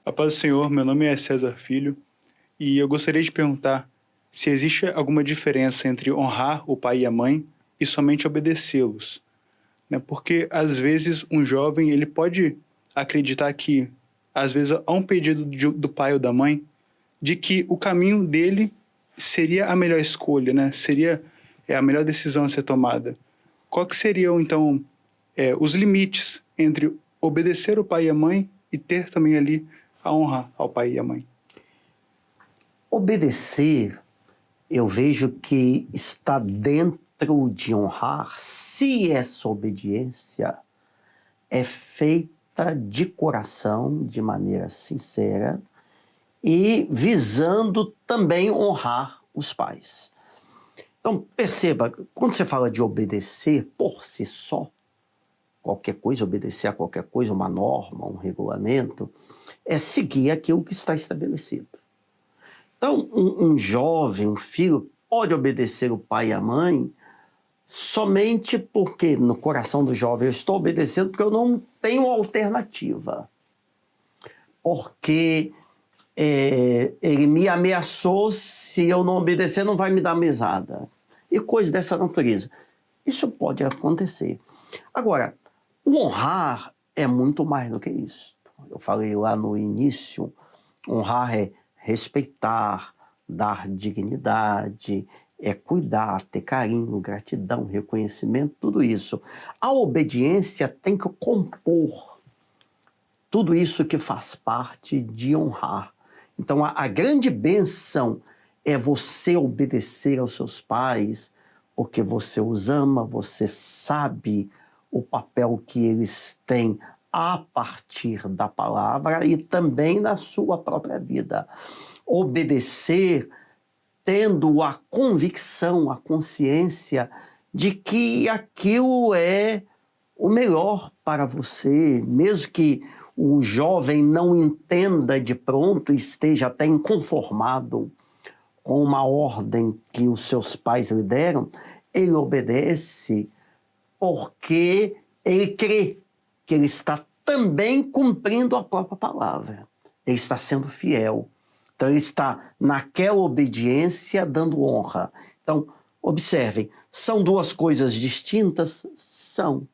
A paz do Senhor, meu nome é César Filho e eu gostaria de perguntar se existe alguma diferença entre honrar o pai e a mãe e somente obedecê-los, né? Porque às vezes um jovem ele pode acreditar que às vezes há um pedido do pai ou da mãe de que o caminho dele seria a melhor escolha, né? Seria a melhor decisão a ser tomada. Qual que seriam então os limites entre obedecer o pai e a mãe e ter também ali a honra ao pai e à mãe? Obedecer, eu vejo que está dentro de honrar, se essa obediência é feita de coração, de maneira sincera, e visando também honrar os pais. Então, perceba, quando você fala de obedecer por si só, qualquer coisa, obedecer a qualquer coisa, uma norma, um regulamento, é seguir aquilo que está estabelecido. Então, um jovem, um filho, pode obedecer o pai e a mãe somente porque, no coração do jovem, eu estou obedecendo porque eu não tenho alternativa. Porque ele me ameaçou, se eu não obedecer, não vai me dar mesada. E coisas dessa natureza. Isso pode acontecer. Agora, o honrar é muito mais do que isso. Eu falei lá no início, honrar é respeitar, dar dignidade, é cuidar, ter carinho, gratidão, reconhecimento, tudo isso. A obediência tem que compor tudo isso que faz parte de honrar. Então, a grande bênção é você obedecer aos seus pais, porque você os ama, você sabe o papel que eles têm a partir da palavra e também na sua própria vida. Obedecer tendo a convicção, a consciência de que aquilo é o melhor para você, mesmo que o jovem não entenda de pronto, esteja até inconformado com uma ordem que os seus pais lhe deram, ele obedece porque ele crê que ele está também cumprindo a própria palavra. Ele está sendo fiel. Então, ele está naquela obediência dando honra. Então, observem, são duas coisas distintas? São.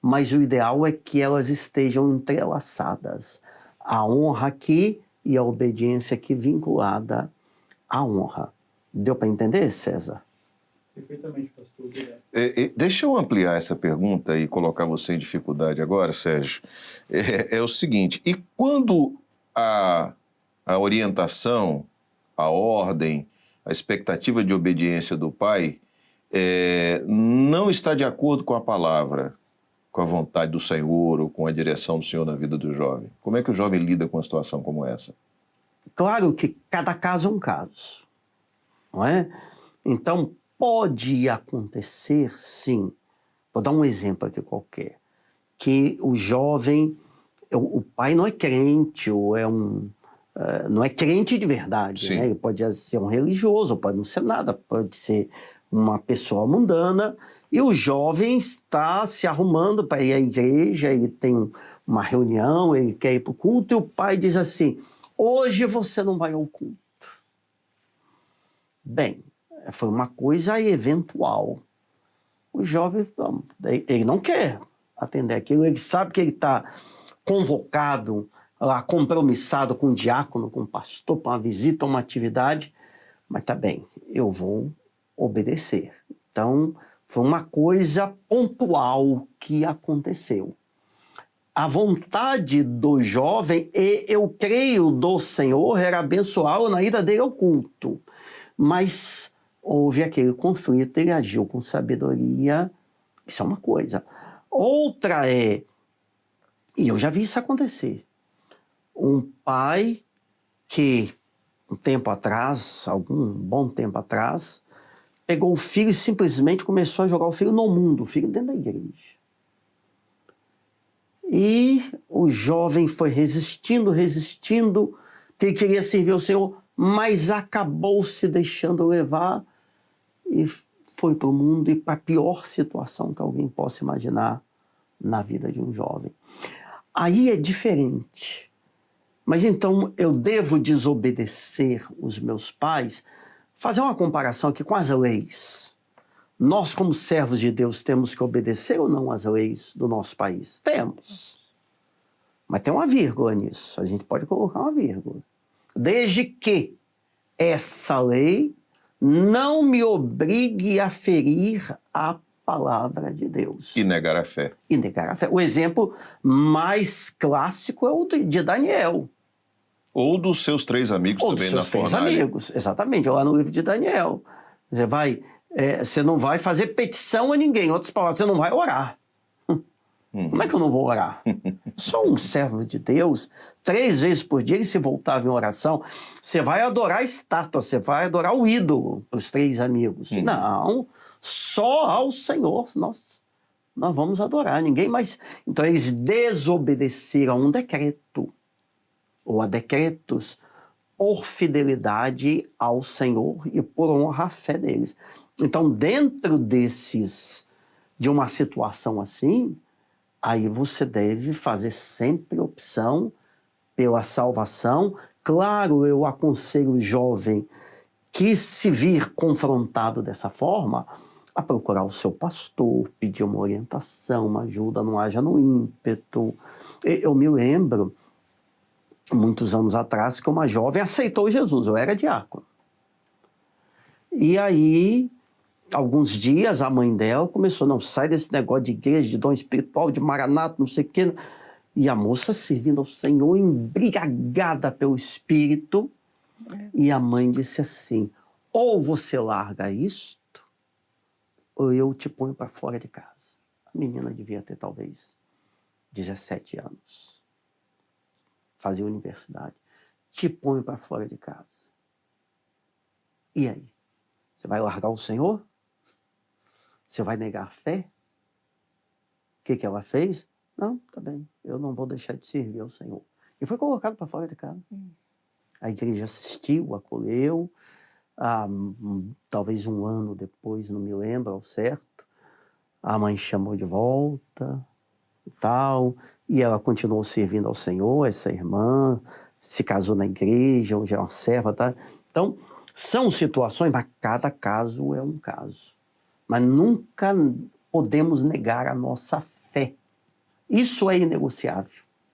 Mas o ideal é que elas estejam entrelaçadas. A honra aqui e a obediência aqui vinculada à honra. Deu para entender, César? Perfeitamente, pastor. Deixa eu ampliar essa pergunta e colocar você em dificuldade agora, Sérgio. É o seguinte, e quando a orientação, a ordem, a expectativa de obediência do pai não está de acordo com a palavra, com a vontade do Senhor ou com a direção do Senhor na vida do jovem? Como é que o jovem lida com uma situação como essa? Claro que cada caso é um caso, não é? Então, pode acontecer, sim, vou dar um exemplo aqui qualquer, que o jovem, o pai não é crente, ou não é crente de verdade, né? Ele pode ser um religioso, pode não ser nada, pode ser uma pessoa mundana, e o jovem está se arrumando para ir à igreja, ele tem uma reunião, ele quer ir para o culto, e o pai diz assim, hoje você não vai ao culto. Bem, foi uma coisa eventual. O jovem, ele não quer atender aquilo, ele sabe que ele está convocado, lá, compromissado com um diácono, com um pastor, para uma visita, uma atividade, mas tá bem, eu vou obedecer. Então, foi uma coisa pontual que aconteceu. A vontade do jovem, e eu creio do Senhor, era abençoá-lo na ida dele ao culto. Mas houve aquele conflito, ele agiu com sabedoria, isso é uma coisa. Outra e eu já vi isso acontecer, um pai que, um tempo atrás, algum bom tempo atrás, pegou o filho e simplesmente começou a jogar o filho no mundo, o filho dentro da igreja. E o jovem foi resistindo, porque ele queria servir ao Senhor, mas acabou se deixando levar e foi para o mundo e para a pior situação que alguém possa imaginar na vida de um jovem. Aí é diferente. Mas então eu devo desobedecer os meus pais? Fazer uma comparação aqui com as leis. Nós, como servos de Deus, temos que obedecer ou não às leis do nosso país? Temos. Mas tem uma vírgula nisso. A gente pode colocar uma vírgula. Desde que essa lei não me obrigue a ferir a palavra de Deus. E negar a fé. E negar a fé. O exemplo mais clássico é o de Daniel. Ou dos seus 3 amigos Ou também dos seus na 3 fornalha. amigos, exatamente, lá no livro de Daniel. Você não vai fazer petição a ninguém. Em outras palavras, você não vai orar. Como é que eu não vou orar? Sou um servo de Deus. 3 vezes por dia ele se voltava em oração. Você vai adorar a estátua, você vai adorar o ídolo para os 3 amigos. Não, só ao Senhor nós vamos adorar, ninguém mais. Então eles desobedeceram a um decreto, ou a decretos, por fidelidade ao Senhor e por honrar a fé deles. Então, dentro de uma situação assim, aí você deve fazer sempre opção pela salvação. Claro, eu aconselho o jovem que se vir confrontado dessa forma, a procurar o seu pastor, pedir uma orientação, uma ajuda, não haja no ímpeto. Eu me lembro, muitos anos atrás, que uma jovem aceitou Jesus, eu era diácono. E aí, alguns dias, a mãe dela começou, não, sai desse negócio de igreja, de dom espiritual, de maranata, não sei o quê. E a moça servindo ao Senhor, embriagada pelo Espírito. E a mãe disse assim, ou você larga isto, ou eu te ponho para fora de casa. A menina devia ter, talvez, 17 anos. Fazia universidade. Te ponho para fora de casa. E aí? Você vai largar o Senhor? Você vai negar a fé? O que ela fez? Não, tá bem, eu não vou deixar de servir ao Senhor. E foi colocado para fora de casa. A igreja assistiu, acolheu. Talvez 1 ano depois, não me lembro ao certo, a mãe chamou de volta e tal, e ela continuou servindo ao Senhor, essa irmã, se casou na igreja, hoje é uma serva, tá? Então, são situações, mas cada caso é um caso. Mas nunca podemos negar a nossa fé. Isso é inegociável.